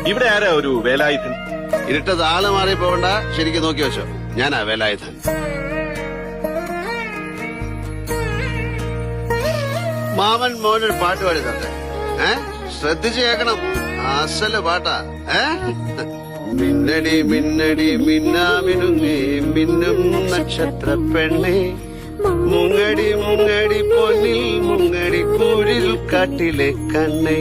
ഇവിടെ ആരാ ഒരു വേലായുധൻ? ഇരുട്ടത് ആള് മാറി പോകണ്ട, ശരിക്കും നോക്കി വെച്ചോ. ഞാനാ വേലായുധൻ. മാമൻ മോനൊരു പാട്ട് പാടി തന്നെ. ശ്രദ്ധിച്ച് കേക്കണം, അസല് പാട്ടാ. മിന്നടി മിന്നടി മിന്നാമിനുങ്ങി മിന്നും നക്ഷത്ര പെണ്ണേ, മുങ്ങടി മുങ്ങടി പൊന്നിൽ മുങ്ങടി കൂരിൽ കാട്ടിലെ കണ്ണേ.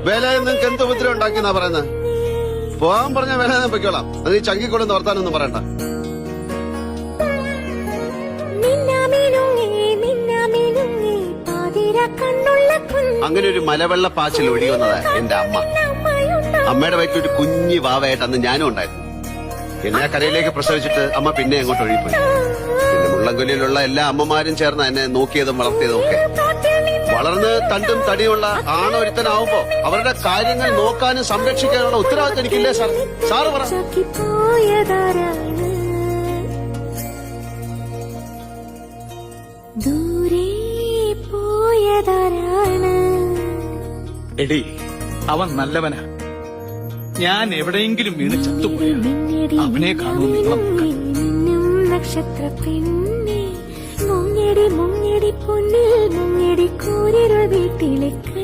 വേലായുധൻ നിങ്ങൾക്ക് എന്ത് ഉപദ്രവം ഉണ്ടാക്കിയെന്നാ പറയുന്നത്? പോകാൻ പറഞ്ഞ വേലായുധൻ പൊയ്ക്കോളാം. അത് ഈ ചങ്കിക്കൊള്ളുന്ന വർത്താനൊന്നും പറയണ്ട. അങ്ങനെ ഒരു മലവെള്ള പാച്ചിൽ ഒഴുകുന്നത് എന്റെ അമ്മ. അമ്മയുടെ വയറ്റിൽ ഒരു കുഞ്ഞി വാവയായിട്ട് അന്ന് ഞാനും ഉണ്ടായിരുന്നു. എന്നെ കരയിലേക്ക് പ്രസവിച്ചിട്ട് അമ്മ പിന്നെ അങ്ങോട്ട് ഒഴുകിപ്പോയി. പിന്നെ മുള്ളംകൊല്ലിയിലുള്ള എല്ലാ അമ്മമാരും ചേർന്ന് എന്നെ നോക്കിയതും വളർത്തിയതും ഒക്കെ. വളർന്ന് തണ്ടും തടിയുള്ള ആണൊരുത്തനാവുമ്പോ അവരുടെ കാര്യങ്ങൾ നോക്കാനും സംരക്ഷിക്കാനുള്ള ഉത്തരവാദിത്തം എനിക്കില്ലേ സാർ? സാറ് പറ. എടി, അവൻ നല്ലവനാ. ഞാൻ എവിടെയെങ്കിലും വീണ് ചത്തുപോയ അവനെ കാണുമെന്ന് നക്ഷത്ര പെണ്ണെ, മുങ്ങടി മുങ്ങടി പൊന്നിൽ മുങ്ങടി കൂരിരുൾ വീട്ടിലേക്ക്